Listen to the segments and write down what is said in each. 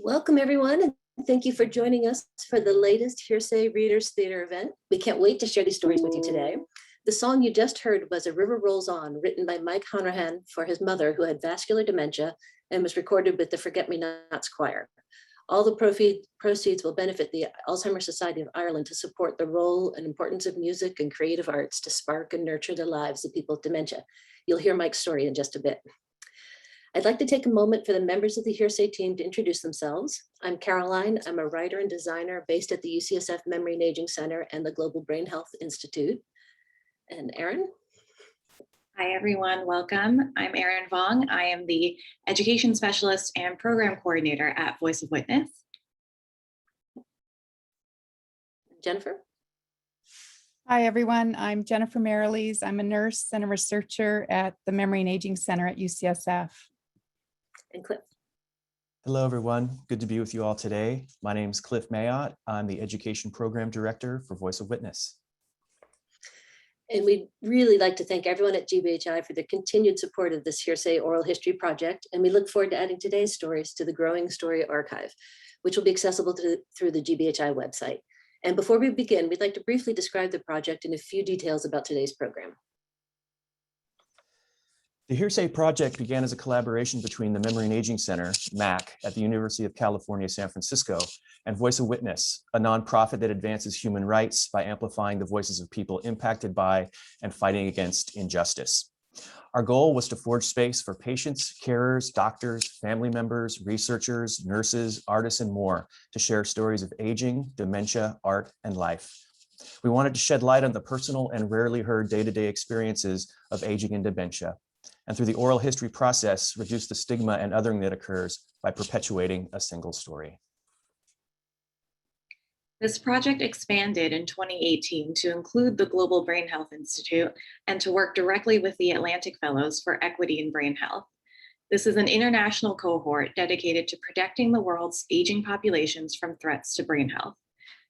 Welcome everyone, and thank you for joining us for the latest Hearsay Readers Theater event. We can't wait to share these stories with you today. The song you just heard was A River Rolls On, written by Mike Hanrahan for his mother who had vascular dementia and was recorded with the Forget-Me-Nots Choir. All the proceeds will benefit the Alzheimer's Society of Ireland to support the role and importance of music and creative arts to spark and nurture the lives of people with dementia. You'll hear Mike's story in just a bit. I'd like to take a moment for the members of the Hearsay team to introduce themselves. I'm Caroline. I'm a writer and designer based at the UCSF Memory and Aging Center and the Global Brain Health Institute. And Erin? Hi, everyone. Welcome. I'm Erin Vong. I am the Education Specialist and Program Coordinator at Voice of Witness. Jennifer? Hi, everyone. I'm Jennifer Merrilees. I'm a nurse and a researcher at the Memory and Aging Center at UCSF. And Cliff. Hello, everyone. Good to be with you all today. My name is Cliff Mayotte. I'm the Education Program Director for Voice of Witness. And we'd really like to thank everyone at GBHI for their continued support of this Hearsay Oral History Project. And we look forward to adding today's stories to the growing story archive, which will be accessible through the GBHI website. And before we begin, we'd like to briefly describe the project and a few details about today's program. The Hearsay Project began as a collaboration between the Memory and Aging Center, MAC, at the University of California, San Francisco, and Voice of Witness, a nonprofit that advances human rights by amplifying the voices of people impacted by and fighting against injustice. Our goal was to forge space for patients, carers, doctors, family members, researchers, nurses, artists, and more to share stories of aging, dementia, art, and life. We wanted to shed light on the personal and rarely heard day-to-day experiences of aging and dementia, and through the oral history process, reduce the stigma and othering that occurs by perpetuating a single story. This project expanded in 2018 to include the Global Brain Health Institute and to work directly with the Atlantic Fellows for Equity in Brain Health. This is an international cohort dedicated to protecting the world's aging populations from threats to brain health.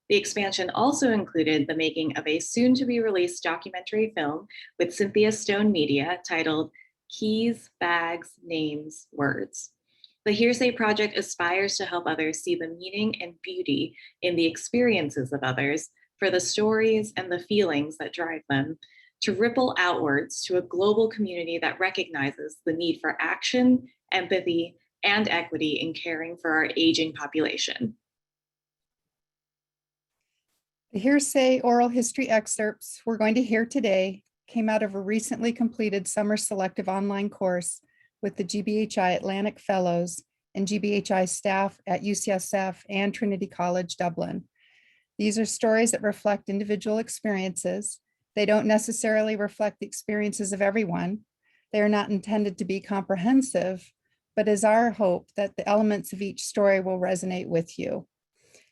The expansion also included the making of a soon-to-be-released documentary film with Cynthia Stone Media titled Keys, Bags, Names, Words. The Hearsay Project aspires to help others see the meaning and beauty in the experiences of others, for the stories and the feelings that drive them, to ripple outwards to a global community that recognizes the need for action, empathy, and equity in caring for our aging population. The Hearsay oral history excerpts we're going to hear today came out of a recently completed summer selective online course with the GBHI Atlantic Fellows and GBHI staff at UCSF and Trinity College, Dublin. These are stories that reflect individual experiences. They don't necessarily reflect the experiences of everyone. They are not intended to be comprehensive, but is our hope that the elements of each story will resonate with you.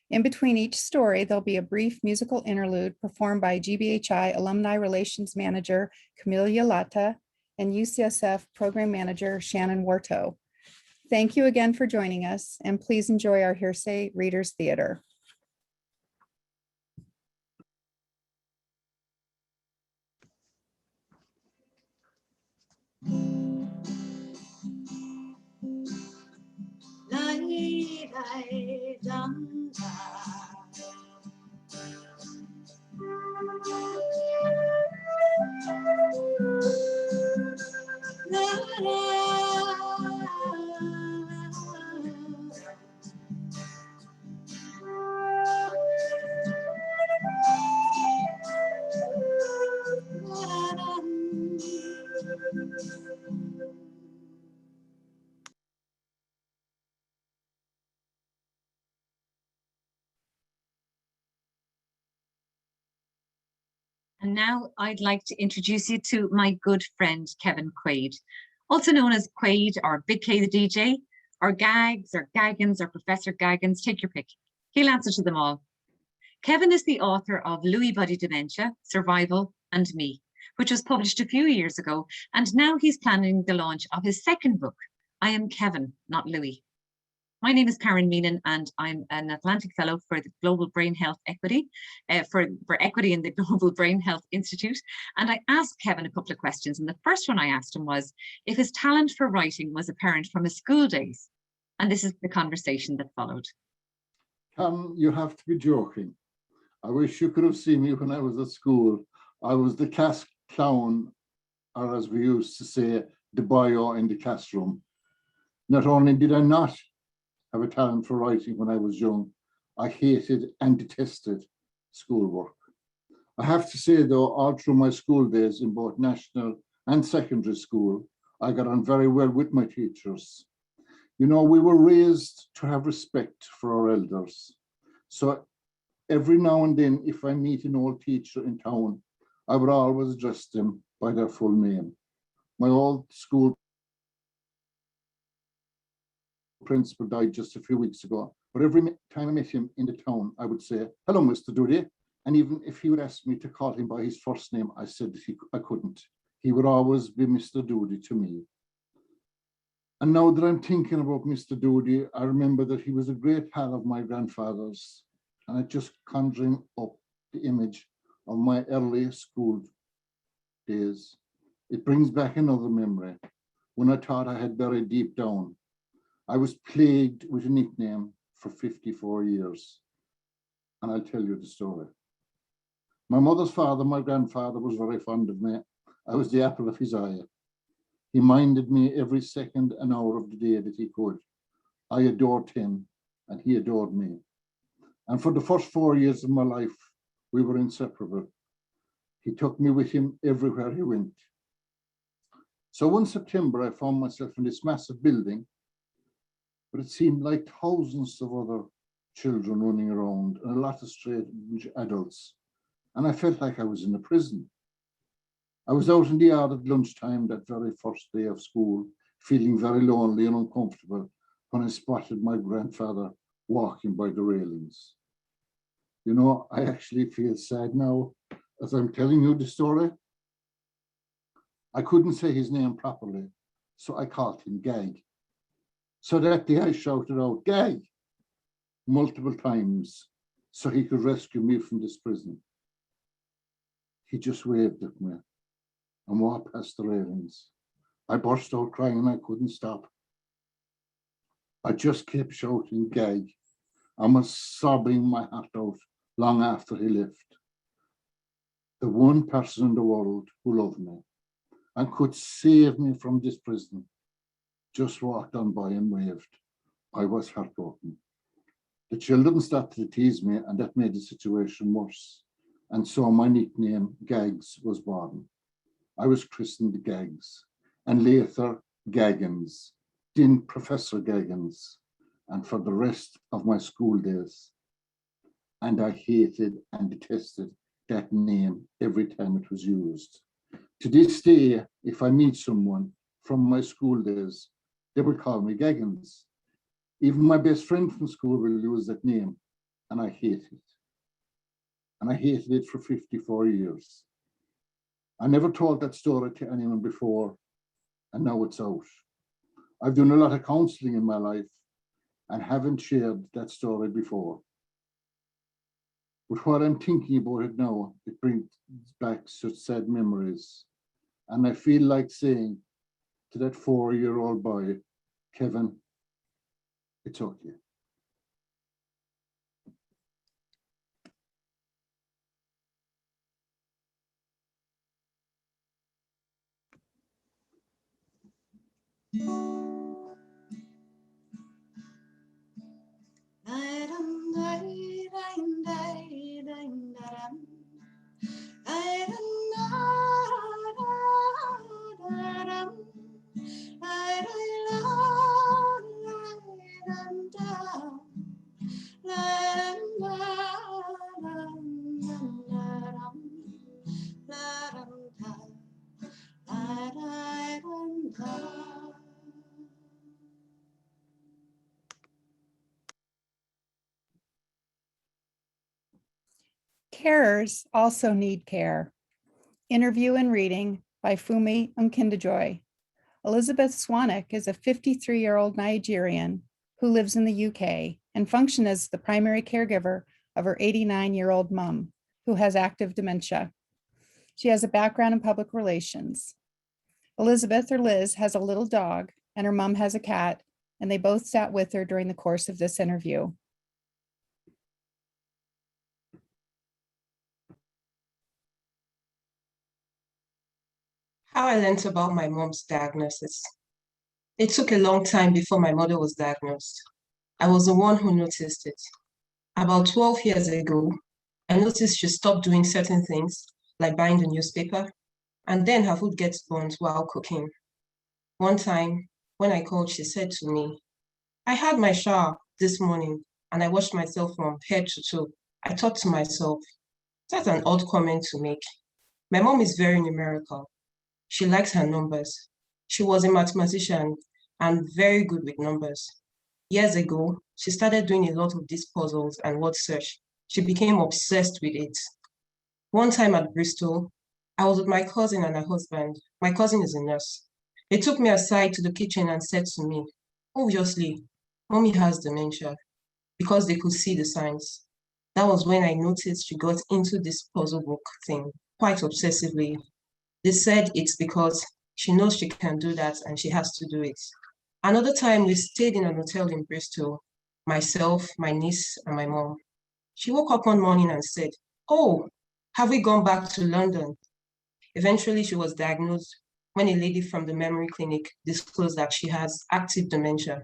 In between each story, there'll be a brief musical interlude performed by GBHI Alumni Relations Manager Camilla Latta and UCSF Program Manager Shannon Warto. Thank you again for joining us, and please enjoy our Hearsay Readers Theater. And now I'd like to introduce you to my good friend, Kevin Quaid, also known as Quaid or Big K the DJ, or Gags or Gaggins or Professor Gaggins, take your pick. He'll answer to them all. Kevin is the author of Lewy Body Dementia, Survival and Me, which was published a few years ago, and now he's planning the launch of his second book, I Am Kevin, Not Lewy. My name is Karen Meenan, and I'm an Atlantic Fellow for the Global Brain Health Equity, for Equity in the Global Brain Health Institute. And I asked Kevin a couple of questions. And the first one I asked him was if his talent for writing was apparent from his school days. And this is the conversation that followed. You have to be joking. I wish you could have seen me when I was at school. I was the class clown, or as we used to say, the boyo in the classroom. Not only did I not have a talent for writing when I was young, I hated and detested schoolwork. I have to say though, all through my school days in both national and secondary school, I got on very well with my teachers. You know, we were raised to have respect for our elders. So every now and then, if I meet an old teacher in town, I would always address them by their full name. My old school principal died just a few weeks ago, but every time I met him in the town, I would say, "Hello, Mr. Doody." And even if he would ask me to call him by his first name, I said that I couldn't. He would always be Mr. Doody to me. And now that I'm thinking about Mr. Doody, I remember that he was a great pal of my grandfather's, and it just conjuring up the image of my early school days. It brings back another memory when I thought I had buried deep down. I was plagued with a nickname for 54 years, and I'll tell you the story. My mother's father, my grandfather, was very fond of me. I was the apple of his eye. He minded me every second and hour of the day that he could. I adored him, and he adored me. And for the first 4 years of my life, we were inseparable. He took me with him everywhere he went. So one September, I found myself in this massive building, but it seemed like thousands of other children running around and a lot of strange adults. And I felt like I was in a prison. I was out in the yard at lunchtime that very first day of school, feeling very lonely and uncomfortable when I spotted my grandfather walking by the railings. You know, I actually feel sad now as I'm telling you the story. I couldn't say his name properly, so I called him Gag. So that day I shouted out, "Gag," multiple times so he could rescue me from this prison. He just waved at me and walked past the railings. I burst out crying and I couldn't stop. I just kept shouting, "Gag." I was sobbing my heart out long after he left. The one person in the world who loved me and could save me from this prison just walked on by and waved. I was heartbroken. The children started to tease me, and that made the situation worse. And so my nickname, Gags, was born. I was christened Gags, and later Gaggins, then Professor Gaggins, and for the rest of my school days. And I hated and detested that name every time it was used. To this day, if I meet someone from my school days, they will call me Gaggins. Even my best friend from school will use that name, and I hate it. And I hated it for 54 years. I never told that story to anyone before, and now it's out. I've done a lot of counseling in my life and haven't shared that story before. But what I'm thinking about it now, it brings back such sad memories. And I feel like saying to that 4-year-old boy, "Kevin, it's okay." Carers also need care. Interview and reading by Funmi Akindejoye. Elizabeth Swanwick is a 53-year-old Nigerian who lives in the UK and functions as the primary caregiver of her 89-year-old mom, who has active dementia. She has a background in public relations. Elizabeth, or Liz, has a little dog, and her mom has a cat, and they both sat with her during the course of this interview. How I learned about my mom's diagnosis. It took a long time before my mother was diagnosed. I was the one who noticed it. About 12 years ago, I noticed she stopped doing certain things, like buying the newspaper, and then her food gets burnt while cooking. One time, when I called, she said to me, "I had my shower this morning and I washed myself from head to toe." I thought to myself, that's an odd comment to make. My mom is very numerical. She likes her numbers. She was a mathematician and very good with numbers. Years ago, she started doing a lot of these puzzles and word search. She became obsessed with it. One time at Bristol, I was with my cousin and her husband. My cousin is a nurse. They took me aside to the kitchen and said to me, "Obviously, mommy has dementia," because they could see the signs. That was when I noticed she got into this puzzle book thing quite obsessively. They said it's because she knows she can do that and she has to do it. Another time we stayed in an hotel in Bristol, myself, my niece, and my mom. She woke up one morning and said, "Oh, have we gone back to London?" Eventually, she was diagnosed when a lady from the memory clinic disclosed that she has active dementia.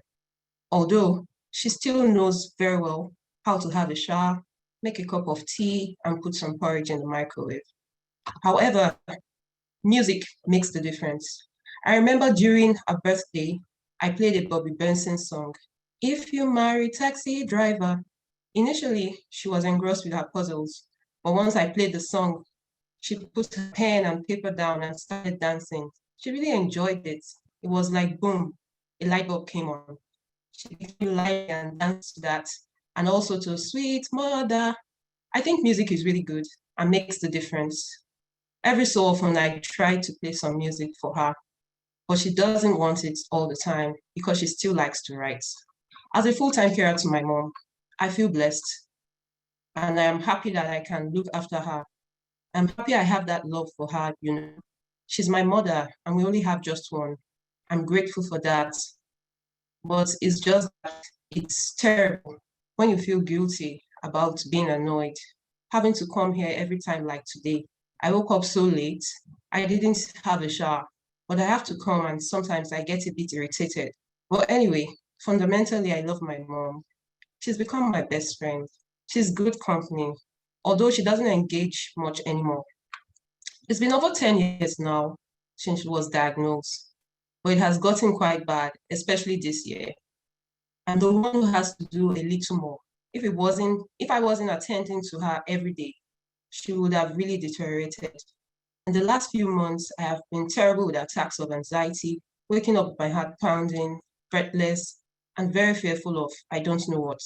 Although she still knows very well how to have a shower, make a cup of tea, and put some porridge in the microwave. However, music makes the difference. I remember during her birthday, I played a Bobby Benson song, "If You Marry Taxi Driver." Initially, she was engrossed with her puzzles, but once I played the song, she put her pen and paper down and started dancing. She really enjoyed it. It was like, boom, a light bulb came on. She became lively and danced to that, and also to "Sweet Mother." I think music is really good and makes the difference. Every so often, I try to play some music for her, but she doesn't want it all the time because she still likes to write. As a full-time carer to my mom, I feel blessed, and I am happy that I can look after her. I'm happy I have that love for her, you know. She's my mother, and we only have just one. I'm grateful for that, but it's just that it's terrible when you feel guilty about being annoyed, having to come here every time like today. I woke up so late, I didn't have a shower, but I have to come and sometimes I get a bit irritated. But anyway, fundamentally, I love my mom. She's become my best friend. She's good company, although she doesn't engage much anymore. It's been over 10 years now since she was diagnosed, but it has gotten quite bad, especially this year. I'm the one who has to do a little more. If I wasn't attending to her every day, she would have really deteriorated. In the last few months, I have been terrible with attacks of anxiety, waking up with my heart pounding, breathless, and very fearful of I don't know what.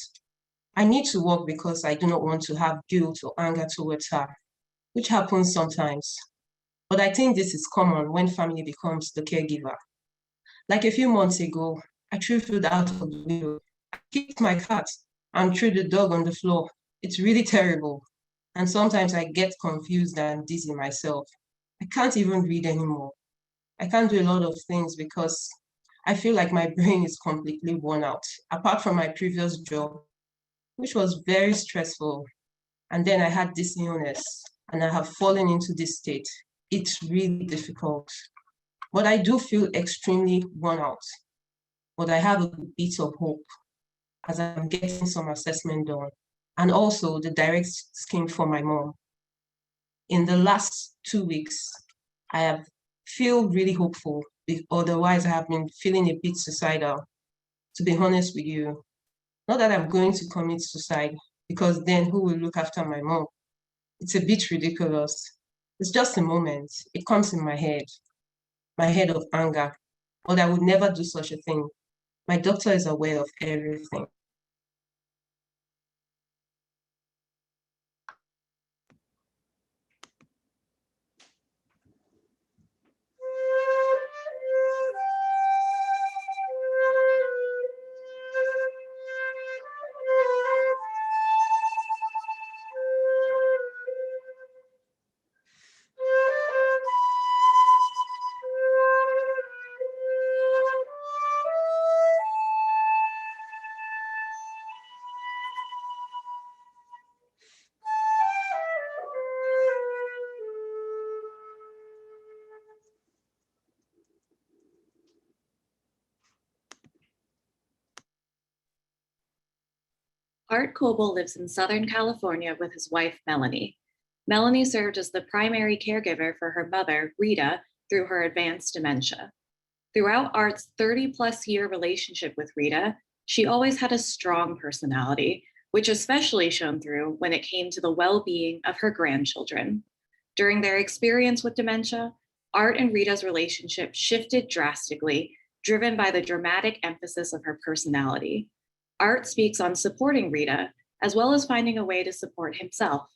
I need to work because I do not want to have guilt or anger towards her, which happens sometimes. But I think this is common when family becomes the caregiver. Like a few months ago, I threw food out of the window. I kicked my cat and threw the dog on the floor. It's really terrible. And sometimes I get confused and dizzy myself. I can't even read anymore. I can't do a lot of things because I feel like my brain is completely worn out, apart from my previous job, which was very stressful. And then I had this illness and I have fallen into this state. It's really difficult. But I do feel extremely worn out. But I have a bit of hope as I'm getting some assessment done. And also the direct scheme for my mom. In the last 2 weeks, I have feel really hopeful. Otherwise, I have been feeling a bit suicidal, to be honest with you. Not that I'm going to commit suicide, because then who will look after my mom? It's a bit ridiculous. It's just a moment. It comes in my head of anger, but I would never do such a thing. My doctor is aware of everything. Art Coble lives in Southern California with his wife, Melanie. Melanie served as the primary caregiver for her mother, Rita, through her advanced dementia. Throughout Art's 30-plus year relationship with Rita, she always had a strong personality, which especially shone through when it came to the well-being of her grandchildren. During their experience with dementia, Art and Rita's relationship shifted drastically, driven by the dramatic emphasis of her personality. Art speaks on supporting Rita, as well as finding a way to support himself.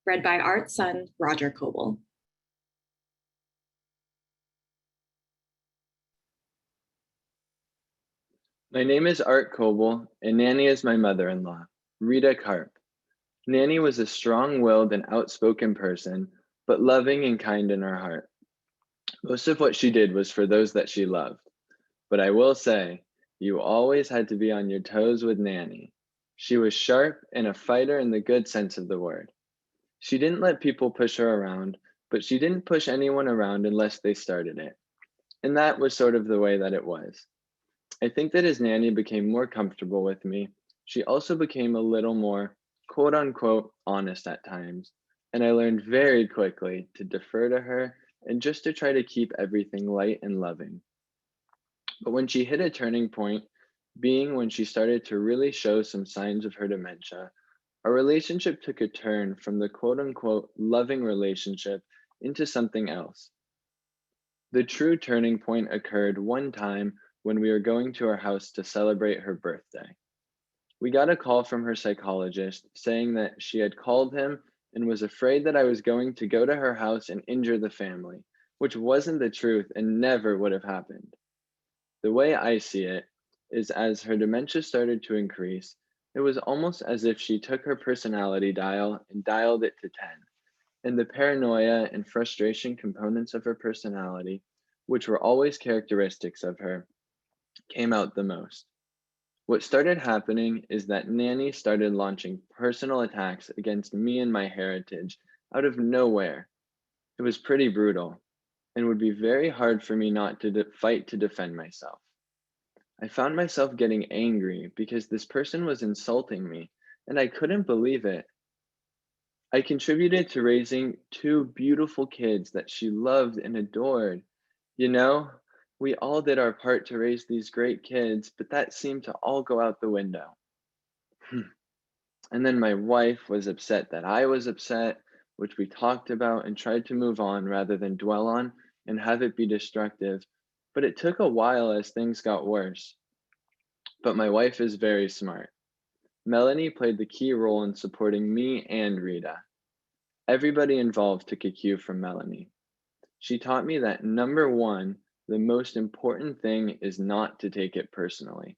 Read by Art's son, Roger Coble. My name is Art Coble, and Nanny is my mother-in-law, Rita Karp. Nanny was a strong-willed and outspoken person, but loving and kind in her heart. Most of what she did was for those that she loved. But I will say, you always had to be on your toes with Nanny. She was sharp and a fighter in the good sense of the word. She didn't let people push her around, but she didn't push anyone around unless they started it. And that was sort of the way that it was. I think that as Nanny became more comfortable with me, she also became a little more quote unquote honest at times. And I learned very quickly to defer to her and just to try to keep everything light and loving. But when she hit a turning point, being when she started to really show some signs of her dementia, our relationship took a turn from the quote unquote loving relationship into something else. The true turning point occurred one time when we were going to our house to celebrate her birthday. We got a call from her psychologist saying that she had called him and was afraid that I was going to go to her house and injure the family, which wasn't the truth and never would have happened. The way I see it is as her dementia started to increase, it was almost as if she took her personality dial and dialed it to 10. And the paranoia and frustration components of her personality, which were always characteristics of her, came out the most. What started happening is that Nanny started launching personal attacks against me and my heritage out of nowhere. It was pretty brutal and would be very hard for me not to fight to defend myself. I found myself getting angry because this person was insulting me and I couldn't believe it. I contributed to raising two beautiful kids that she loved and adored. You know, we all did our part to raise these great kids, but that seemed to all go out the window. And then my wife was upset that I was upset, which we talked about and tried to move on rather than dwell on and have it be destructive. But it took a while as things got worse. But my wife is very smart. Melanie played the key role in supporting me and Rita. Everybody involved took a cue from Melanie. She taught me that number one, the most important thing is not to take it personally.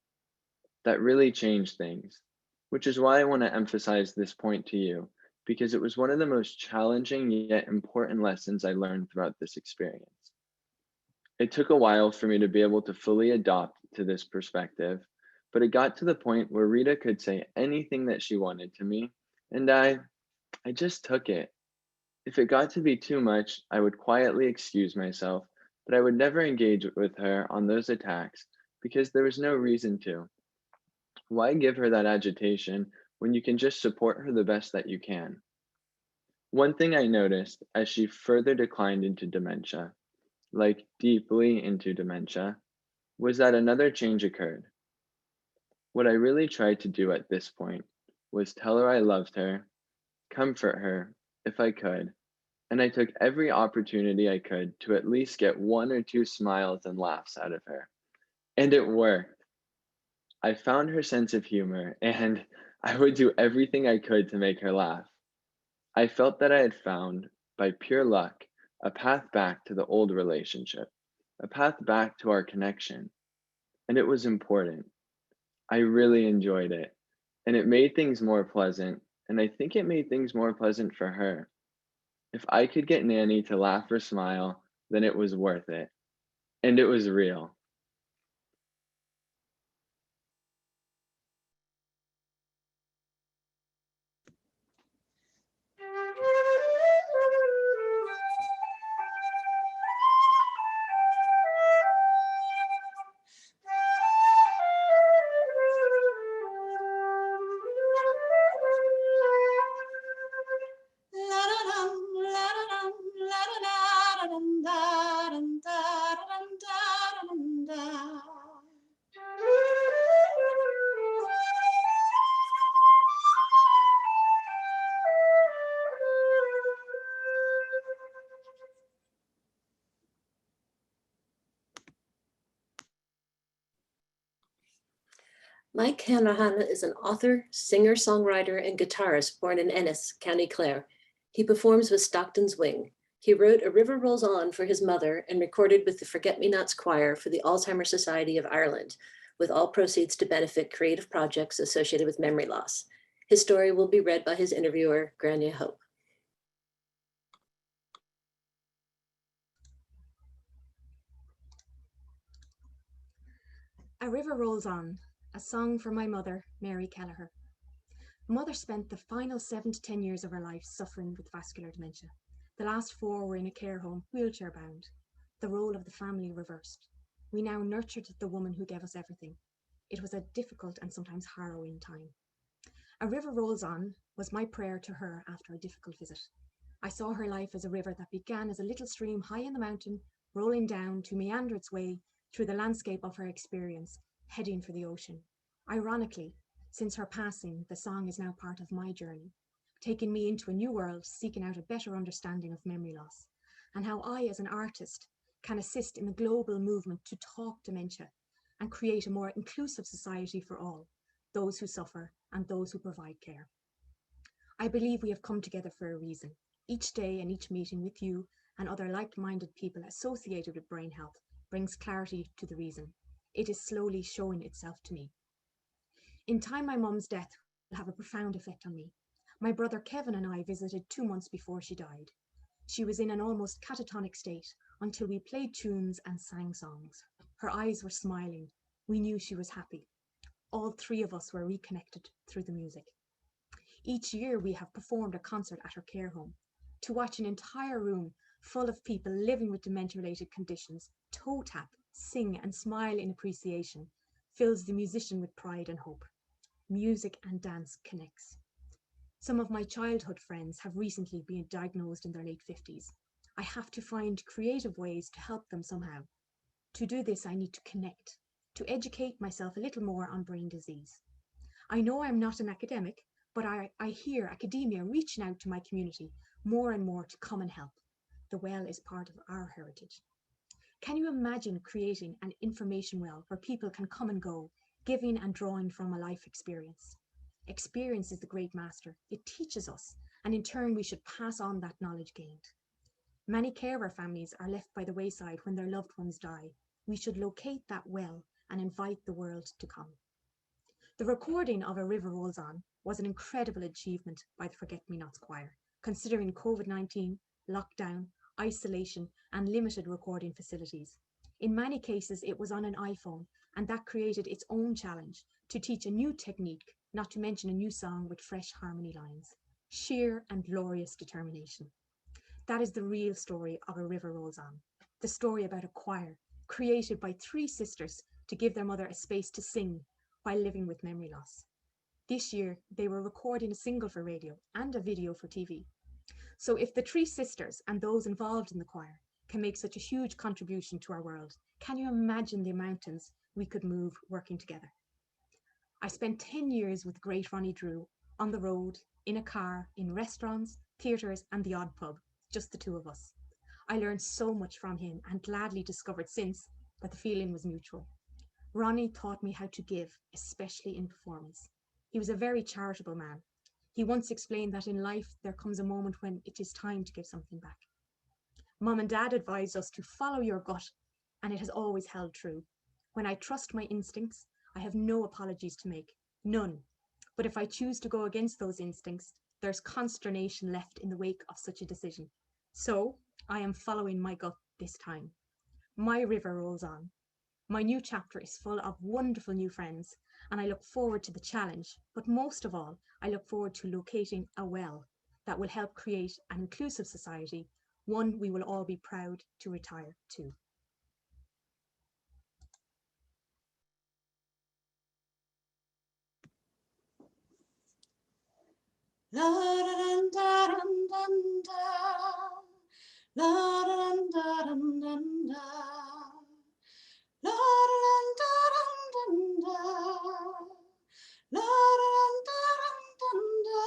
That really changed things, which is why I want to emphasize this point to you, because it was one of the most challenging yet important lessons I learned throughout this experience. It took a while for me to be able to fully adopt to this perspective, but it got to the point where Rita could say anything that she wanted to me, and I just took it. If it got to be too much, I would quietly excuse myself, but I would never engage with her on those attacks because there was no reason to. Why give her that agitation when you can just support her the best that you can? One thing I noticed as she further declined into dementia, like deeply into dementia, was that another change occurred. What I really tried to do at this point was tell her I loved her, comfort her if I could, and I took every opportunity I could to at least get one or two smiles and laughs out of her. And it worked. I found her sense of humor, and I would do everything I could to make her laugh. I felt that I had found, by pure luck, a path back to the old relationship, a path back to our connection. And it was important. I really enjoyed it, and it made things more pleasant, and I think it made things more pleasant for her. If I could get Nanny to laugh or smile, then it was worth it. And it was real. Mike Hanrahan is an author, singer, songwriter, and guitarist born in Ennis, County Clare. He performs with Stockton's Wing. He wrote A River Rolls On for his mother and recorded with the Forget-Me-Nots Choir for the Alzheimer's Society of Ireland, with all proceeds to benefit creative projects associated with memory loss. His story will be read by his interviewer, Gráinne Hope. A River Rolls On, a song for my mother, Mary Kelleher. Mother spent the final 7 to 10 years of her life suffering with vascular dementia. The last 4 were in a care home, wheelchair bound. The role of the family reversed. We now nurtured the woman who gave us everything. It was a difficult and sometimes harrowing time. A River Rolls On was my prayer to her after a difficult visit. I saw her life as a river that began as a little stream high in the mountain, rolling down to meander its way through the landscape of her experience, heading for the ocean. Ironically, since her passing, the song is now part of my journey, taking me into a new world, seeking out a better understanding of memory loss, and how I, as an artist, can assist in the global movement to talk dementia and create a more inclusive society for all, those who suffer and those who provide care. I believe we have come together for a reason. Each day and each meeting with you and other like-minded people associated with brain health brings clarity to the reason. It is slowly showing itself to me. In time, my mum's death will have a profound effect on me. My brother Kevin and I visited 2 months before she died. She was in an almost catatonic state until we played tunes and sang songs. Her eyes were smiling. We knew she was happy. All 3 of us were reconnected through the music. Each year we have performed a concert at her care home. To watch an entire room full of people living with dementia-related conditions toe tap, sing and smile in appreciation fills the musician with pride and hope. Music and dance connects. Some of my childhood friends have recently been diagnosed in their late 50s. I have to find creative ways to help them somehow. To do this, I need to connect, to educate myself a little more on brain disease. I know I'm not an academic, but I hear academia reaching out to my community more and more to come and help. The well is part of our heritage. Can you imagine creating an information well where people can come and go, giving and drawing from a life experience? Experience is the great master. It teaches us, and in turn we should pass on that knowledge gained. Many carer families are left by the wayside when their loved ones die. We should locate that well and invite the world to come. The recording of A River Rolls On was an incredible achievement by the Forget-Me-Nots Choir, considering COVID-19, lockdown, isolation, and limited recording facilities. In many cases, it was on an iPhone, and that created its own challenge to teach a new technique, not to mention a new song with fresh harmony lines. Sheer and glorious determination. That is the real story of A River Rolls On, the story about a choir created by 3 sisters to give their mother a space to sing while living with memory loss. This year, they were recording a single for radio and a video for TV. So if the 3 sisters and those involved in the choir can make such a huge contribution to our world, can you imagine the mountains we could move working together? I spent 10 years with great Ronnie Drew on the road, in a car, in restaurants, theatres and the odd pub, just the 2 of us. I learned so much from him and gladly discovered since that the feeling was mutual. Ronnie taught me how to give, especially in performance. He was a very charitable man. He once explained that in life there comes a moment when it is time to give something back. Mum and Dad advised us to follow your gut, and it has always held true. When I trust my instincts, I have no apologies to make, none. But if I choose to go against those instincts, there's consternation left in the wake of such a decision. So I am following my gut this time. My river rolls on. My new chapter is full of wonderful new friends, and I look forward to the challenge, but most of all, I look forward to locating a well that will help create an inclusive society, one we will all be proud to retire to. La da dun da dun dun da. La da dun da dun dun da. La da dun da dun dun da. La da dun da dun dun da.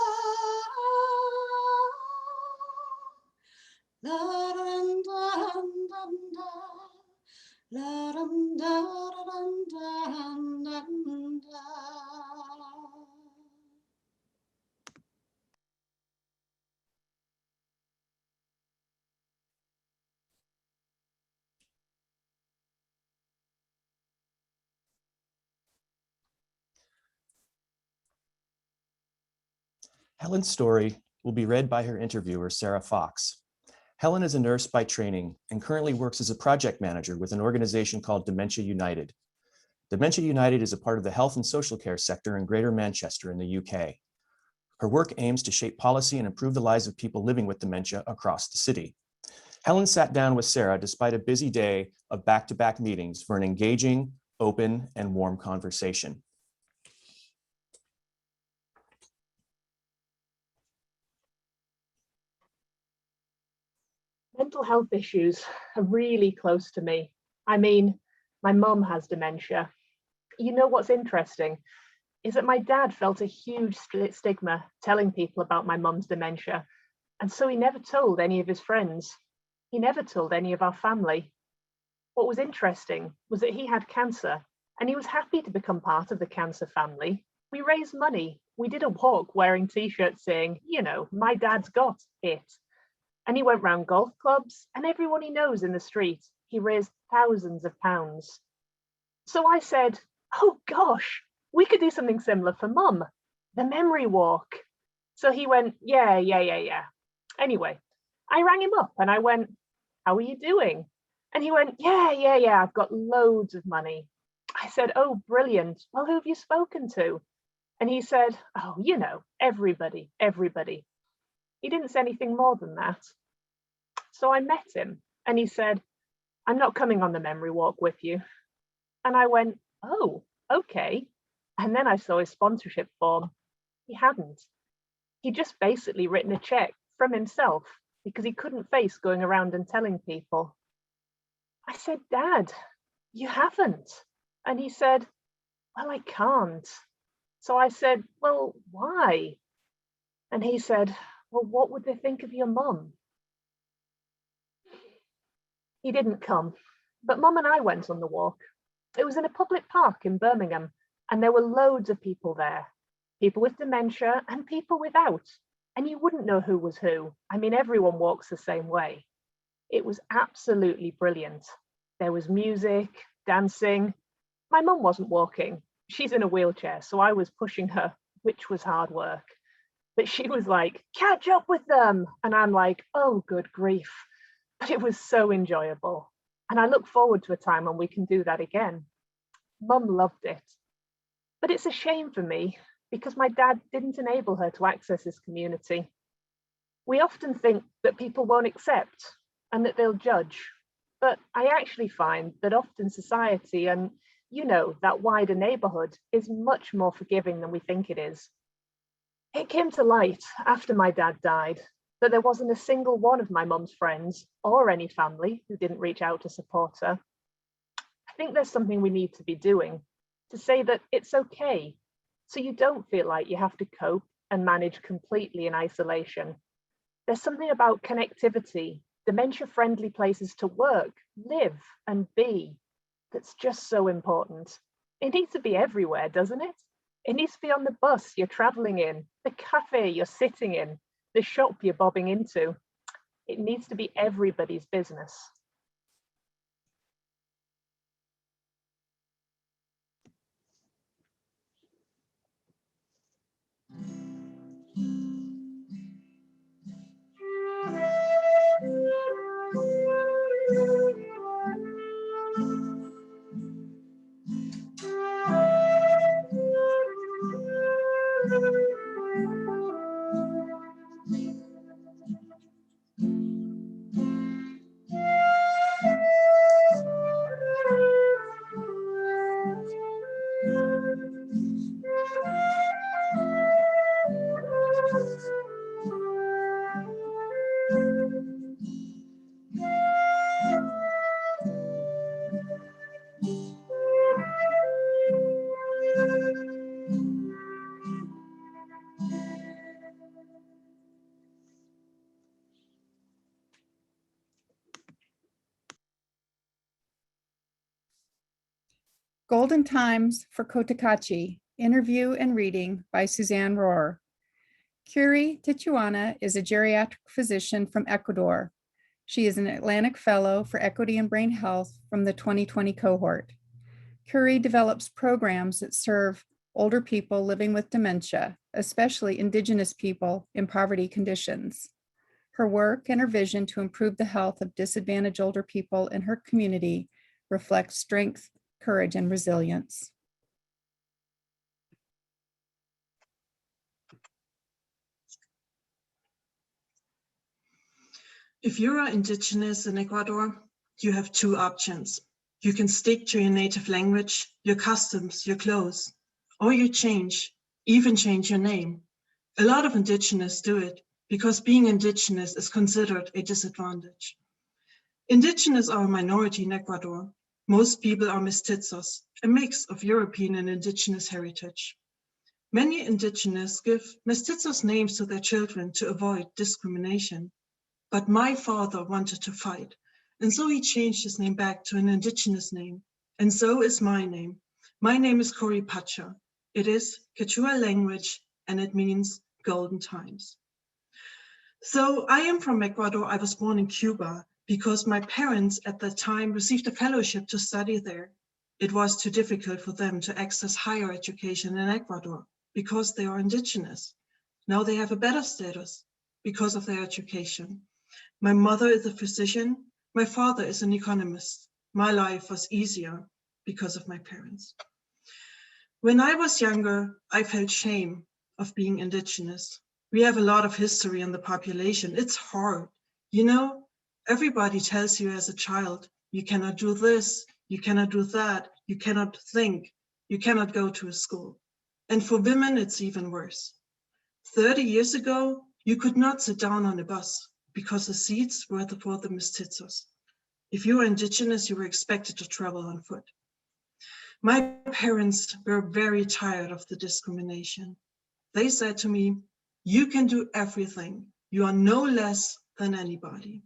La da dun da dun dun da. La dum da dum da dum da. Helen's story will be read by her interviewer, Sarah Fox. Helen is a nurse by training and currently works as a project manager with an organization called Dementia United. Dementia United is a part of the health and social care sector in Greater Manchester in the UK. Her work aims to shape policy and improve the lives of people living with dementia across the city. Helen sat down with Sarah despite a busy day of back-to-back meetings for an engaging, open, and warm conversation. Mental health issues are really close to me. I mean, my mum has dementia. You know what's interesting is that my dad felt a huge stigma telling people about my mum's dementia. And so he never told any of his friends. He never told any of our family. What was interesting was that he had cancer and he was happy to become part of the cancer family. We raised money. We did a walk wearing t-shirts saying, you know, my dad's got it. And he went round golf clubs and everyone he knows in the street, he raised thousands of pounds. So I said, oh gosh, we could do something similar for mum, the memory walk. So he went, yeah. Anyway, I rang him up and I went, how are you doing? And he went, yeah, I've got loads of money. I said, oh, brilliant. Well, who have you spoken to? And he said, oh, you know, everybody. He didn't say anything more than that. So I met him and he said, I'm not coming on the memory walk with you. And I went, oh, okay. And then I saw his sponsorship form. He hadn't. He'd just basically written a check from himself because he couldn't face going around and telling people. I said, Dad, you haven't. And he said, well, I can't. So I said, well, why? And he said, well, what would they think of your mum? He didn't come, but Mum and I went on the walk. It was in a public park in Birmingham, and there were loads of people there, people with dementia and people without, and you wouldn't know who was who. I mean, everyone walks the same way. It was absolutely brilliant. There was music, dancing. My mum wasn't walking. She's in a wheelchair, so I was pushing her, which was hard work. But she was like, catch up with them. And I'm like, oh, good grief. But it was so enjoyable. And I look forward to a time when we can do that again. Mum loved it. But it's a shame for me because my dad didn't enable her to access his community. We often think that people won't accept and that they'll judge. But I actually find that often society and, you know, that wider neighborhood is much more forgiving than we think it is. It came to light after my dad died that there wasn't a single one of my mum's friends or any family who didn't reach out to support her. I think there's something we need to be doing to say that it's okay, so you don't feel like you have to cope and manage completely in isolation. There's something about connectivity, dementia-friendly places to work, live and be that's just so important. It needs to be everywhere, doesn't it? It needs to be on the bus you're traveling in, the cafe you're sitting in, the shop you're bobbing into. It needs to be everybody's business. Golden Times for Cotacachi, interview and reading by Suzanne Rohr. Kuri Tituaña is a geriatric physician from Ecuador. She is an Atlantic Fellow for Equity and Brain Health from the 2020 cohort. Kuri develops programs that serve older people living with dementia, especially Indigenous people in poverty conditions. Her work and her vision to improve the health of disadvantaged older people in her community reflects strength, courage, and resilience. If you are Indigenous in Ecuador, you have two options. You can stick to your native language, your customs, your clothes, or you even change your name. A lot of Indigenous do it because being Indigenous is considered a disadvantage. Indigenous are a minority in Ecuador. Most people are mestizos, a mix of European and Indigenous heritage. Many Indigenous give mestizos names to their children to avoid discrimination. But my father wanted to fight, and so he changed his name back to an Indigenous name, and so is my name. My name is Kuri Pacha. It is Quechua language, and it means golden times. So I am from Ecuador. I was born in Cuba because my parents at that time received a fellowship to study there. It was too difficult for them to access higher education in Ecuador because they are Indigenous. Now they have a better status because of their education. My mother is a physician. My father is an economist. My life was easier because of my parents. When I was younger, I felt shame of being Indigenous. We have a lot of history in the population. It's hard. You know, everybody tells you as a child, you cannot do this, you cannot do that, you cannot think, you cannot go to a school. And for women, it's even worse. 30 years ago, you could not sit down on a bus because the seats were for the mestizos. If you were Indigenous, you were expected to travel on foot. My parents were very tired of the discrimination. They said to me, you can do everything. You are no less than anybody.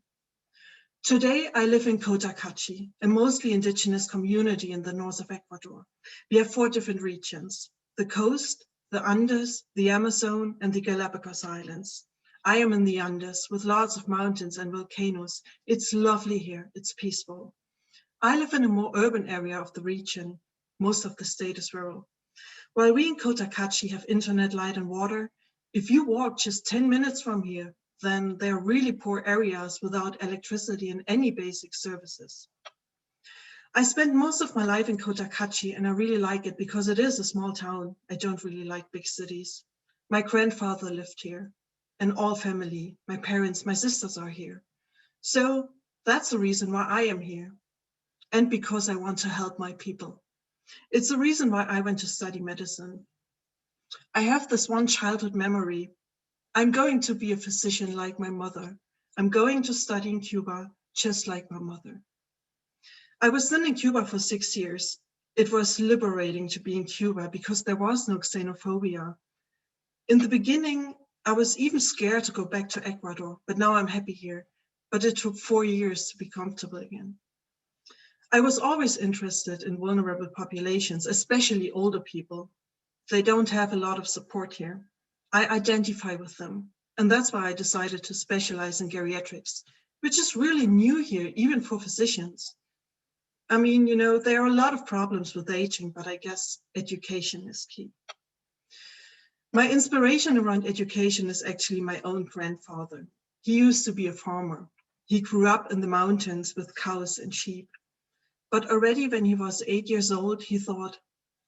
Today, I live in Cotacachi, a mostly Indigenous community in the north of Ecuador. We have 4 different regions: the coast, the Andes, the Amazon, and the Galapagos Islands. I am in the Andes with lots of mountains and volcanoes. It's lovely here, it's peaceful. I live in a more urban area of the region. Most of the state is rural. While we in Cotacachi have internet, light, and water, if you walk just 10 minutes from here, then there are really poor areas without electricity and any basic services. I spent most of my life in Cotacachi and I really like it because it is a small town. I don't really like big cities. My grandfather lived here and all family, my parents, my sisters are here. So that's the reason why I am here and because I want to help my people. It's the reason why I went to study medicine. I have this one childhood memory. I'm going to be a physician like my mother. I'm going to study in Cuba just like my mother. I was then in Cuba for 6 years. It was liberating to be in Cuba because there was no xenophobia. In the beginning, I was even scared to go back to Ecuador, but now I'm happy here. But it took 4 years to be comfortable again. I was always interested in vulnerable populations, especially older people. They don't have a lot of support here. I identify with them. And that's why I decided to specialize in geriatrics, which is really new here, even for physicians. I mean, you know, there are a lot of problems with aging, but I guess education is key. My inspiration around education is actually my own grandfather. He used to be a farmer. He grew up in the mountains with cows and sheep. But already when he was 8 years old, he thought,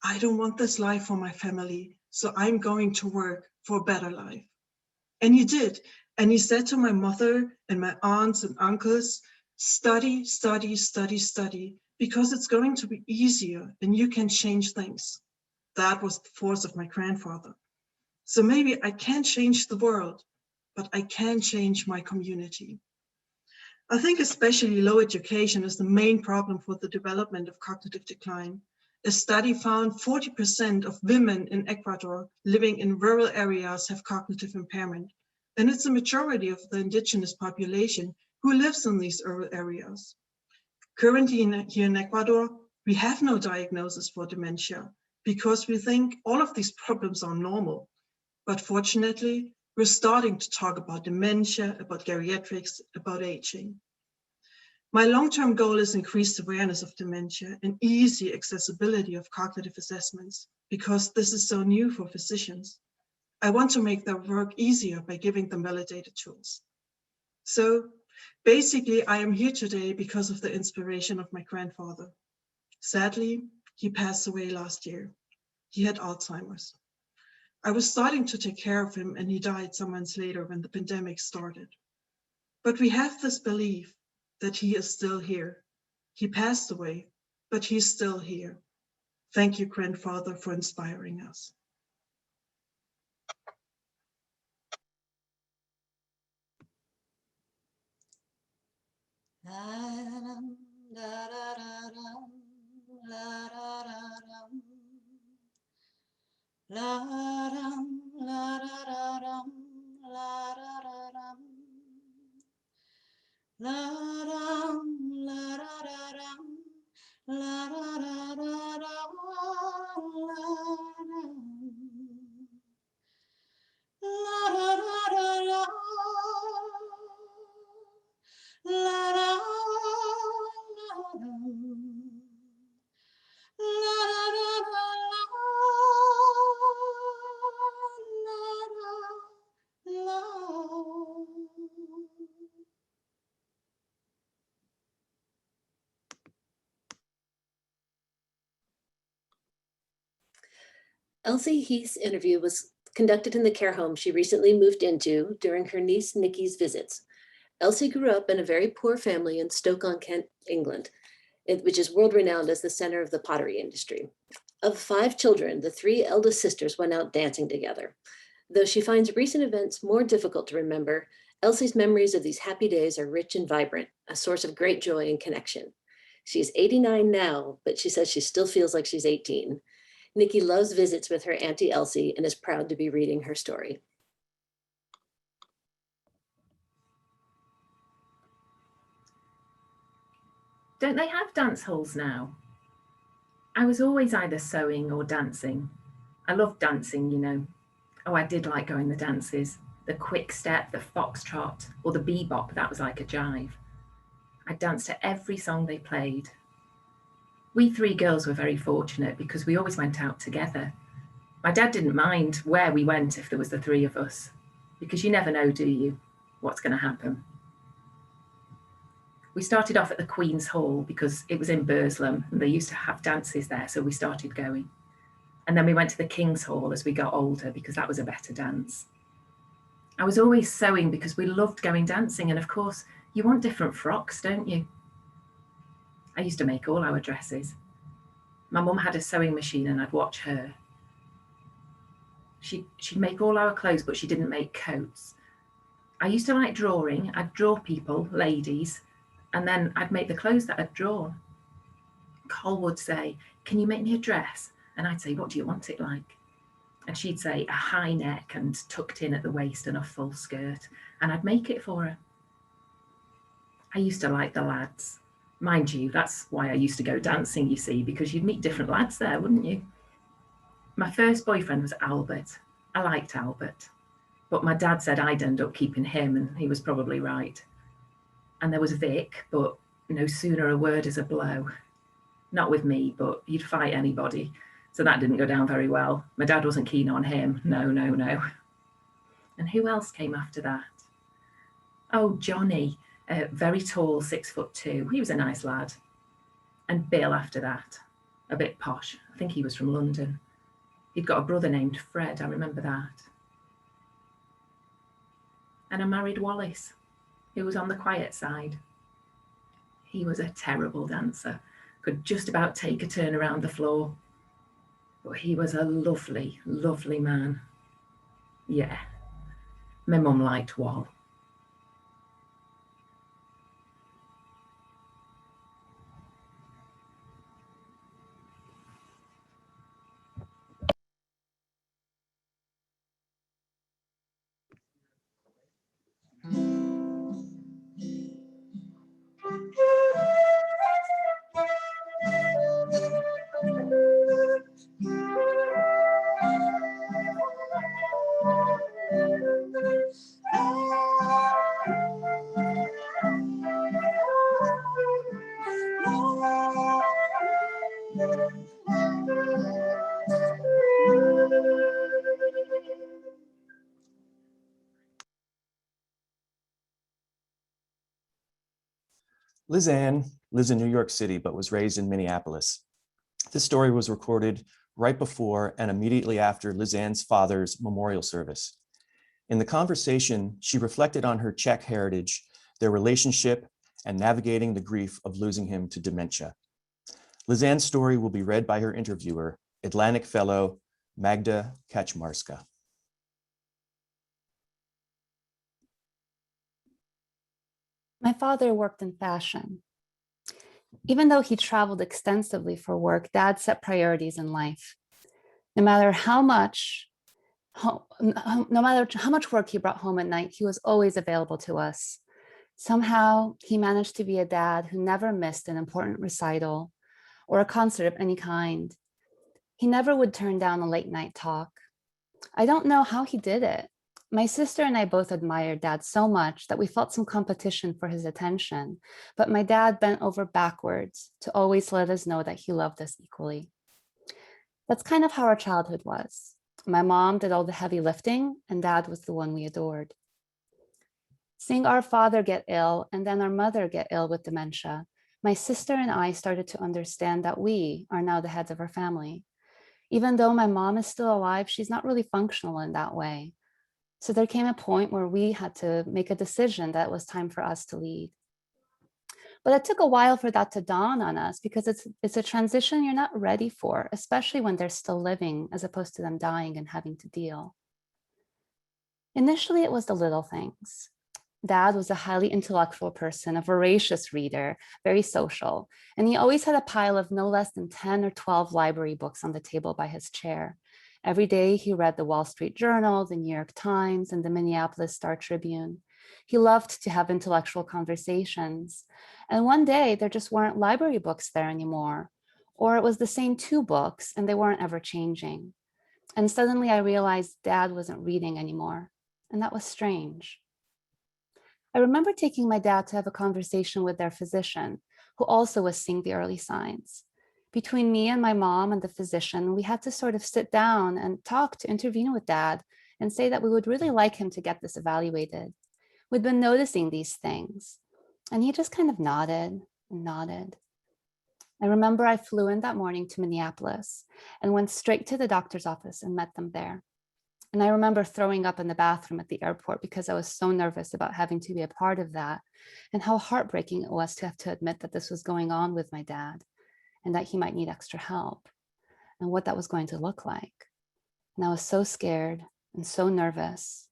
I don't want this life for my family, so I'm going to work for a better life. And he did. And he said to my mother and my aunts and uncles, study, study, study, study, because it's going to be easier and you can change things. That was the force of my grandfather. So maybe I can't change the world, but I can change my community. I think especially low education is the main problem for the development of cognitive decline. A study found 40% of women in Ecuador living in rural areas have cognitive impairment. And it's a majority of the indigenous population who lives in these rural areas. Currently here in Ecuador, We have no diagnosis for dementia because we think all of these problems are normal. But fortunately, we're starting to talk about dementia, about geriatrics, about aging. My long-term goal is increased awareness of dementia and easy accessibility of cognitive assessments, because this is so new for physicians. I want to make their work easier by giving them validated tools. So basically, I am here today because of the inspiration of my grandfather. Sadly, he passed away last year. He had Alzheimer's. I was starting to take care of him and he died some months later when the pandemic started. But we have this belief that he is still here. He passed away, but he's still here. Thank you, grandfather, for inspiring us. Elsie Heath's interview was conducted in the care home she recently moved into during her niece Nikki's visits. Elsie grew up in a very poor family in Stoke-on-Kent, England, which is world-renowned as the center of the pottery industry. Of 5 children, the 3 eldest sisters went out dancing together. Though she finds recent events more difficult to remember, Elsie's memories of these happy days are rich and vibrant, a source of great joy and connection. She's 89 now, but she says she still feels like she's 18. Nikki loves visits with her Auntie Elsie and is proud to be reading her story. Don't they have dance halls now? I was always either sewing or dancing. I loved dancing, you know. Oh, I did like going the dances, the quick step, the foxtrot, or the bebop, that was like a jive. I danced to every song they played. We 3 girls were very fortunate because we always went out together. My dad didn't mind where we went if there was the 3 of us, because you never know, do you, what's going to happen. We started off at the Queen's Hall because it was in Burslem and they used to have dances there, so we started going. And then we went to the King's Hall as we got older because that was a better dance. I was always sewing because we loved going dancing, and of course, you want different frocks, don't you? I used to make all our dresses. My mum had a sewing machine and I'd watch her. She'd make all our clothes, but she didn't make coats. I used to like drawing. I'd draw people, ladies, and then I'd make the clothes that I'd drawn. Cole would say, "Can you make me a dress?" And I'd say, "What do you want it like?" And she'd say a high neck and tucked in at the waist and a full skirt, and I'd make it for her. I used to like the lads. Mind you, that's why I used to go dancing, you see, because you'd meet different lads there, wouldn't you? My first boyfriend was Albert. I liked Albert, but my dad said I'd end up keeping him, and he was probably right. And there was Vic, but no sooner a word as a blow. Not with me, but he'd fight anybody. So that didn't go down very well. My dad wasn't keen on him. No, no, no. And who else came after that? Oh, Johnny, very tall, 6'2". He was a nice lad. And Bill after that, a bit posh. I think he was from London. He'd got a brother named Fred, I remember that. And I married Wallace, who was on the quiet side. He was a terrible dancer, could just about take a turn around the floor. But he was a lovely, lovely man. Yeah, my mum liked Wall. Liz Ann lives in New York City, but was raised in Minneapolis. This story was recorded right before and immediately after Liz Ann's father's memorial service. In the conversation, she reflected on her Czech heritage, their relationship, and navigating the grief of losing him to dementia. Liz Ann's story will be read by her interviewer, Atlantic Fellow Magda Kaczmarska. My father worked in fashion. Even though he traveled extensively for work, Dad set priorities in life. No matter how much work he brought home at night, he was always available to us. Somehow, he managed to be a dad who never missed an important recital or a concert of any kind. He never would turn down a late night talk. I don't know how he did it. My sister and I both admired Dad so much that we felt some competition for his attention, but my dad bent over backwards to always let us know that he loved us equally. That's kind of how our childhood was. My mom did all the heavy lifting, and Dad was the one we adored. Seeing our father get ill and then our mother get ill with dementia, my sister and I started to understand that we are now the heads of our family. Even though my mom is still alive, she's not really functional in that way. So there came a point where we had to make a decision that it was time for us to lead. But it took a while for that to dawn on us because it's a transition you're not ready for, especially when they're still living as opposed to them dying and having to deal. Initially, it was the little things. Dad was a highly intellectual person, a voracious reader, very social, and he always had a pile of no less than 10 or 12 library books on the table by his chair. Every day he read the Wall Street Journal, the New York Times, and the Minneapolis Star Tribune. He loved to have intellectual conversations. And one day there just weren't library books there anymore, or it was the same 2 books and they weren't ever changing. And suddenly I realized Dad wasn't reading anymore, and that was strange. I remember taking my dad to have a conversation with their physician, who also was seeing the early signs. Between me and my mom and the physician, we had to sort of sit down and talk to intervene with Dad and say that we would really like him to get this evaluated. We'd been noticing these things, and he just kind of nodded and nodded. I remember I flew in that morning to Minneapolis and went straight to the doctor's office and met them there. And I remember throwing up in the bathroom at the airport because I was so nervous about having to be a part of that, and how heartbreaking it was to have to admit that this was going on with my dad and that he might need extra help and what that was going to look like. And I was so scared and so nervous.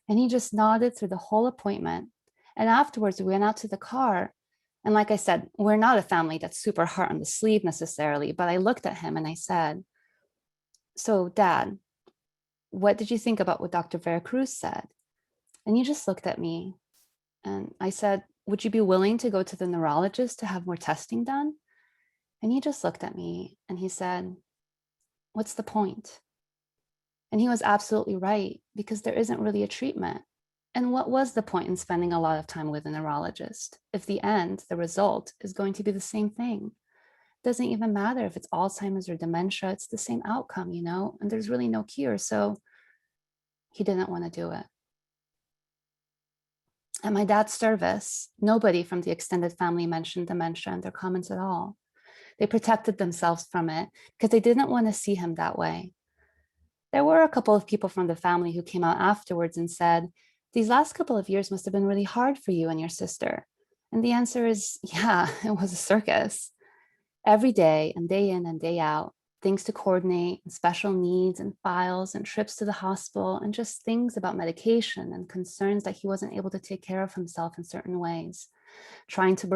And he just nodded through the whole appointment. And afterwards, we went out to the car. And like I said, we're not a family that's super heart on the sleeve necessarily, but I looked at him and I said, "So Dad, what did you think about what Dr. Veracruz said?" And he just looked at me and I said, "Would you be willing to go to the neurologist to have more testing done?" And he just looked at me and he said, "What's the point?" And he was absolutely right, because there isn't really a treatment. And what was the point in spending a lot of time with a neurologist if the result is going to be the same thing? It doesn't even matter if it's Alzheimer's or dementia, it's the same outcome, and there's really no cure. So he didn't want to do it. At my dad's service, nobody from the extended family mentioned dementia in their comments at all. They protected themselves from it because they didn't want to see him that way. There were a couple of people from the family who came out afterwards and said, "These last couple of years must have been really hard for you and your sister." And the answer is, yeah, it was a circus. Every day and day in and day out, things to coordinate, and special needs and files and trips to the hospital, and just things about medication and concerns that he wasn't able to take care of himself in certain ways, trying to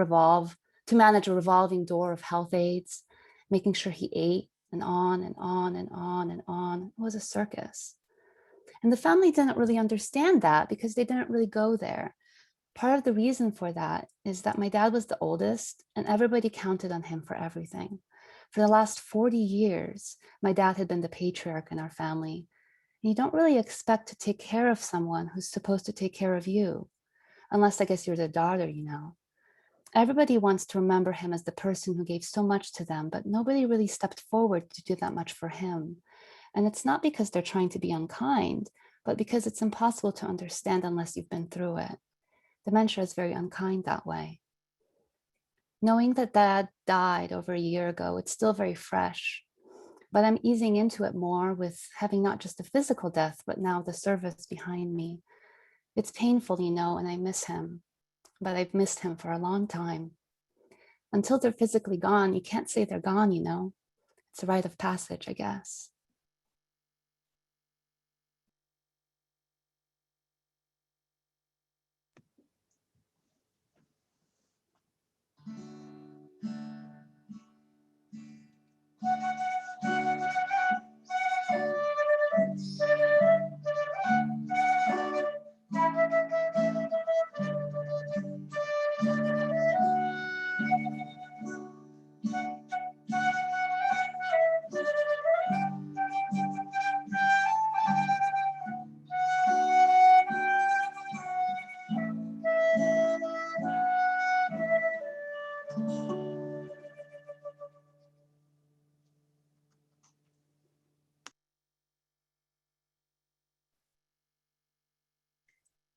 manage a revolving door of health aides, making sure he ate, and on and on and on and on. It was a circus. And the family didn't really understand that because they didn't really go there. Part of the reason for that is that my dad was the oldest and everybody counted on him for everything. For the last 40 years, my dad had been the patriarch in our family. And you don't really expect to take care of someone who's supposed to take care of you, unless I guess you're the daughter, Everybody wants to remember him as the person who gave so much to them, but nobody really stepped forward to do that much for him. And it's not because they're trying to be unkind, but because it's impossible to understand unless you've been through it. Dementia is very unkind that way. Knowing that Dad died over a year ago, it's still very fresh, but I'm easing into it more with having not just a physical death, but now the service behind me. It's painful, you know, and I miss him, but I've missed him for a long time. Until they're physically gone, you can't say they're gone, you know. It's a rite of passage, I guess.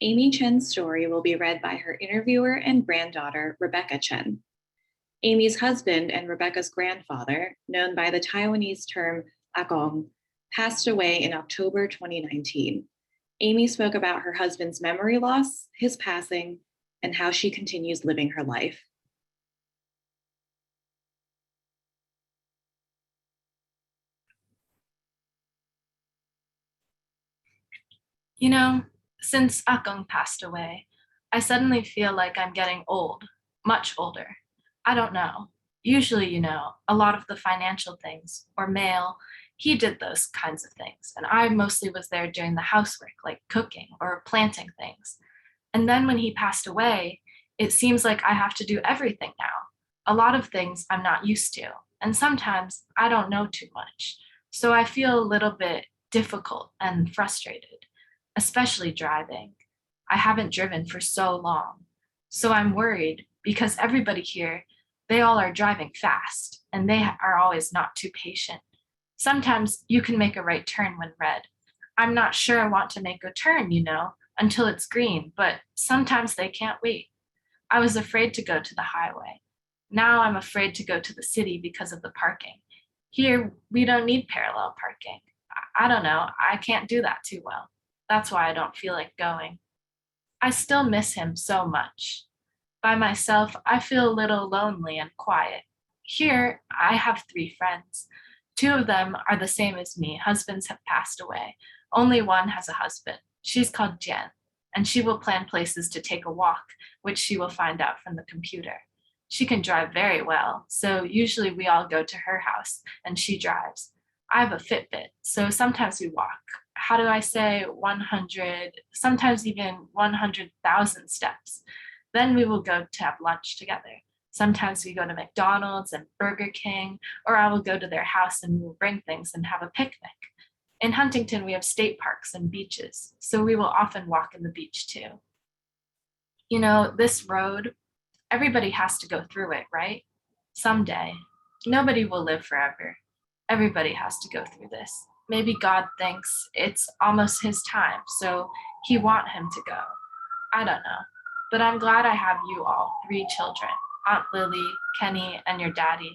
Amy Chen's story will be read by her interviewer and granddaughter, Rebecca Chen. Amy's husband and Rebecca's grandfather, known by the Taiwanese term Agong, passed away in October 2019. Amy spoke about her husband's memory loss, his passing, and how she continues living her life. You know, since Akong passed away, I suddenly feel like I'm getting old, much older. I don't know. Usually, you know, a lot of the financial things or mail, he did those kinds of things. And I mostly was there doing the housework, like cooking or planting things. And then when he passed away, it seems like I have to do everything now. A lot of things I'm not used to. And sometimes I don't know too much. So I feel a little bit difficult and frustrated, especially driving. I haven't driven for so long. So I'm worried because everybody here, they all are driving fast and they are always not too patient. Sometimes you can make a right turn when red. I'm not sure I want to make a turn, you know, until it's green, but sometimes they can't wait. I was afraid to go to the highway. Now I'm afraid to go to the city because of the parking. Here, we don't need parallel parking. I don't know, I can't do that too well. That's why I don't feel like going. I still miss him so much. By myself, I feel a little lonely and quiet. Here, I have 3 friends. 2 of them are the same as me. Husbands have passed away. Only one has a husband. She's called Chen, and she will plan places to take a walk, which she will find out from the computer. She can drive very well, so usually we all go to her house and she drives. I have a Fitbit, so sometimes we walk. How do I say 100, sometimes even 100,000 steps. Then we will go to have lunch together. Sometimes we go to McDonald's and Burger King, or I will go to their house and we will bring things and have a picnic. In Huntington, we have state parks and beaches, so we will often walk in the beach too. You know, this road, everybody has to go through it, right? Someday. Nobody will live forever. Everybody has to go through this. Maybe God thinks it's almost his time, so he wants him to go. I don't know. But I'm glad I have you all, 3 children, Aunt Lily, Kenny, and your daddy.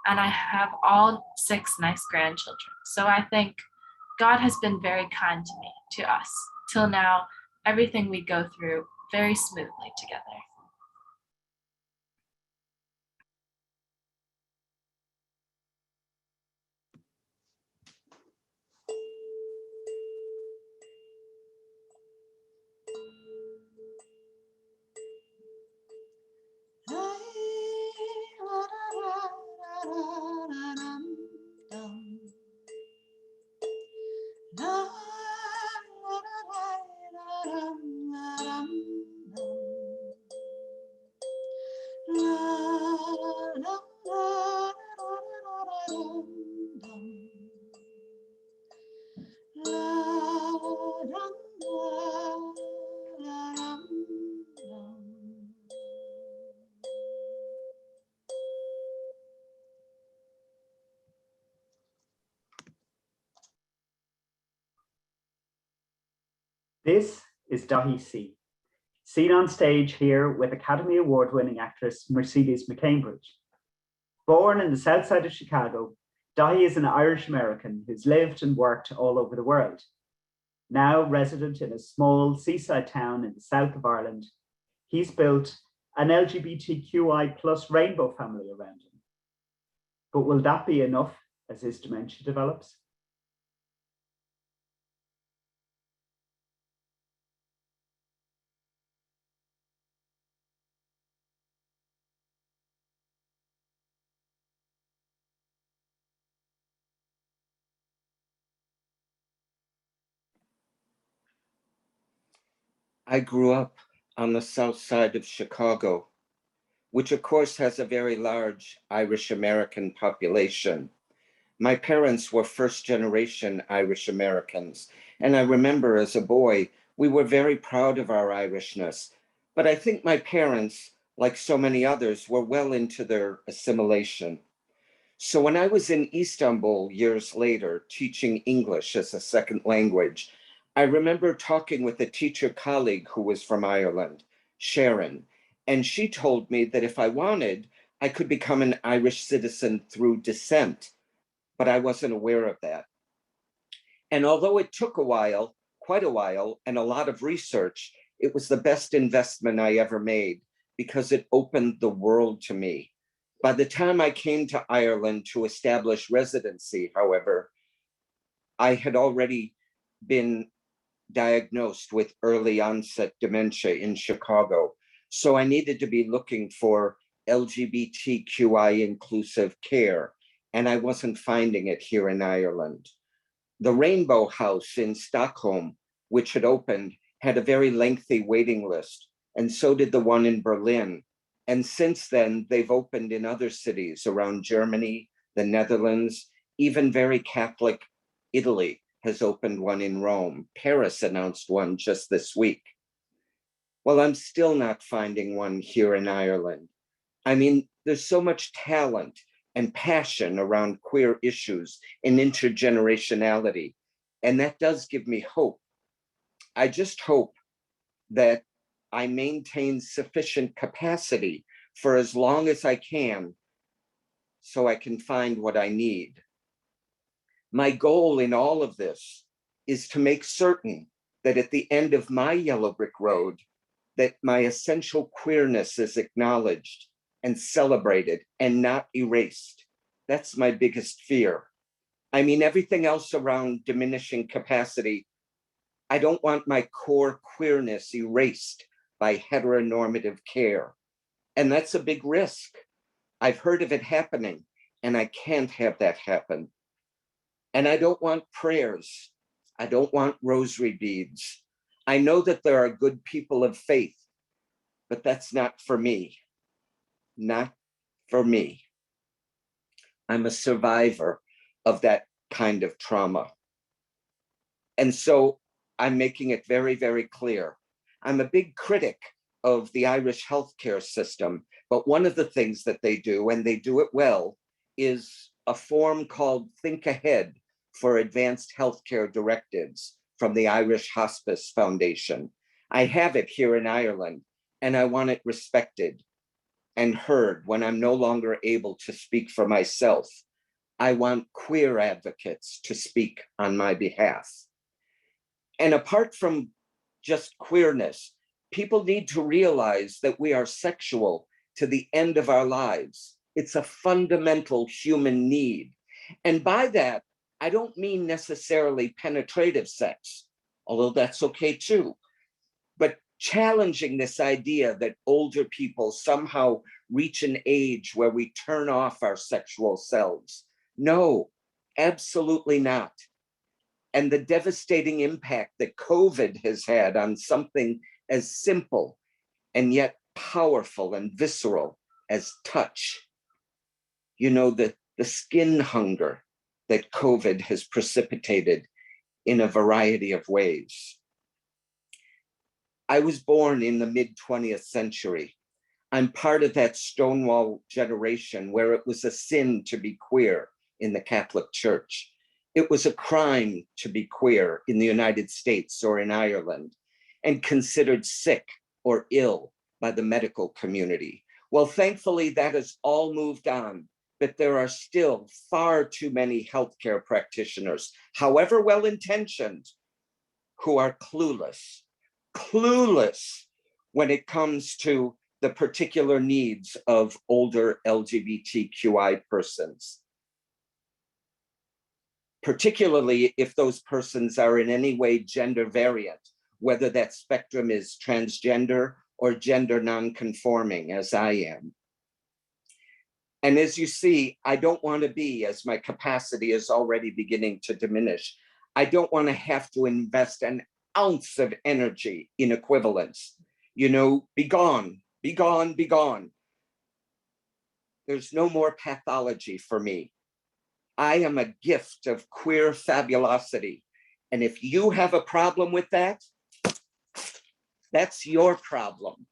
And I have all 6 nice grandchildren. So I think God has been very kind to me, to us. Till now, everything we go through very smoothly together. This is Daithí C, seen on stage here with Academy Award-winning actress Mercedes McCambridge. Born in the south side of Chicago, Daithí is an Irish-American who's lived and worked all over the world. Now resident in a small seaside town in the south of Ireland, he's built an LGBTQI+ rainbow family around him. But will that be enough as his dementia develops? I grew up on the south side of Chicago, which of course has a very large Irish American population. My parents were first generation Irish Americans, and I remember as a boy, we were very proud of our Irishness. But I think my parents, like so many others, were well into their assimilation. So when I was in Istanbul years later, teaching English as a second language, I remember talking with a teacher colleague who was from Ireland, Sharon, and she told me that if I wanted, I could become an Irish citizen through descent, but I wasn't aware of that. And although it took a while, quite a while, and a lot of research, it was the best investment I ever made because it opened the world to me. By the time I came to Ireland to establish residency, however, I had already been diagnosed with early onset dementia in Chicago. So I needed to be looking for LGBTQI inclusive care, and I wasn't finding it here in Ireland. The Rainbow House in Stockholm, which had opened, had a very lengthy waiting list, and so did the one in Berlin. And since then, they've opened in other cities around Germany, the Netherlands, even very Catholic Italy has opened one in Rome. Paris announced one just this week. Well, I'm still not finding one here in Ireland. I mean, there's so much talent and passion around queer issues and intergenerationality, and that does give me hope. I just hope that I maintain sufficient capacity for as long as I can so I can find what I need. My goal in all of this is to make certain that at the end of my yellow brick road, that my essential queerness is acknowledged and celebrated and not erased. That's my biggest fear. I mean, everything else around diminishing capacity, I don't want my core queerness erased by heteronormative care. And that's a big risk. I've heard of it happening, and I can't have that happen. And I don't want prayers. I don't want rosary beads. I know that there are good people of faith, but that's not for me. Not for me. I'm a survivor of that kind of trauma. And so I'm making it very, very clear. I'm a big critic of the Irish healthcare system, but one of the things that they do, and they do it well, is a form called Think Ahead for Advanced Healthcare Directives from the Irish Hospice Foundation. I have it here in Ireland, and I want it respected and heard when I'm no longer able to speak for myself. I want queer advocates to speak on my behalf. And apart from just queerness, people need to realize that we are sexual to the end of our lives. It's a fundamental human need. And by that, I don't mean necessarily penetrative sex, although that's okay too, but challenging this idea that older people somehow reach an age where we turn off our sexual selves. No, absolutely not. And the devastating impact that COVID has had on something as simple and yet powerful and visceral as touch. You know, the skin hunger that COVID has precipitated in a variety of ways. I was born in the mid-20th century. I'm part of that Stonewall generation where it was a sin to be queer in the Catholic Church. It was a crime to be queer in the United States or in Ireland. and considered sick or ill by the medical community. Well, thankfully, that has all moved on, but there are still far too many healthcare practitioners, however well-intentioned, who are clueless when it comes to the particular needs of older LGBTQI persons, particularly if those persons are in any way gender variant, whether that spectrum is transgender or gender non-conforming, as I am. And as you see, I don't want to be, as my capacity is already beginning to diminish, I don't want to have to invest an ounce of energy in equivalence. You know, be gone, be gone, be gone. There's no more pathology for me. I am a gift of queer fabulosity. And if you have a problem with that, that's your problem.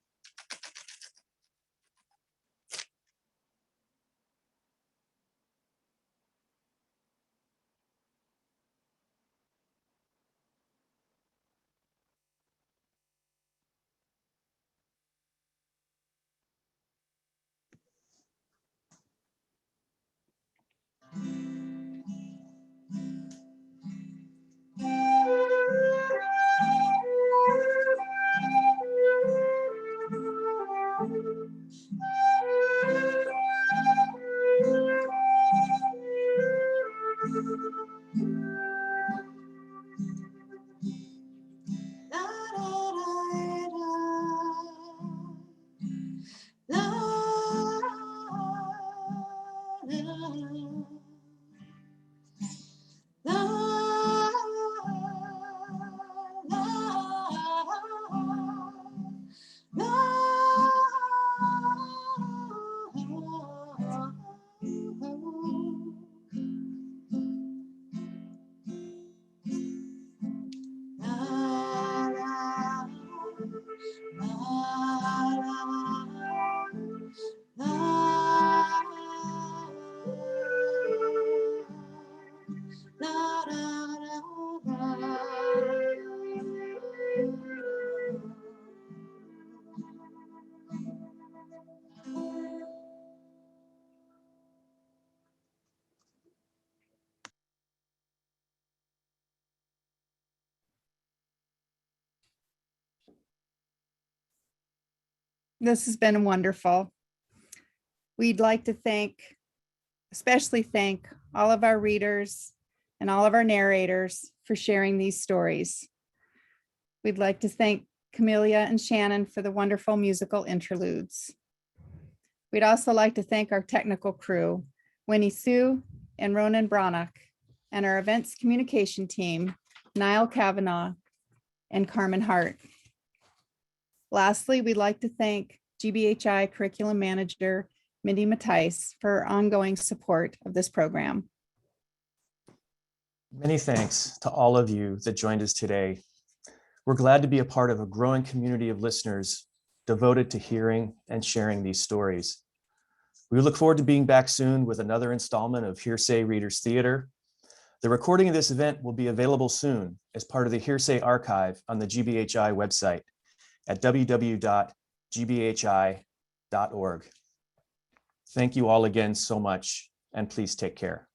This has been wonderful. We'd like to especially thank all of our readers and all of our narrators for sharing these stories. We'd like to thank Camellia and Shannon for the wonderful musical interludes. We'd also like to thank our technical crew, Winnie Sue and Ronan Brannock, and our events communication team, Niall Kavanaugh and Carmen Hart. Lastly, we'd like to thank GBHI curriculum manager, Mindy Mattice, for her ongoing support of this program. Many thanks to all of you that joined us today. We're glad to be a part of a growing community of listeners devoted to hearing and sharing these stories. We look forward to being back soon with another installment of Hearsay Readers Theater. The recording of this event will be available soon as part of the Hearsay Archive on the GBHI website at www.gbhi.org. Thank you all again so much, and please take care.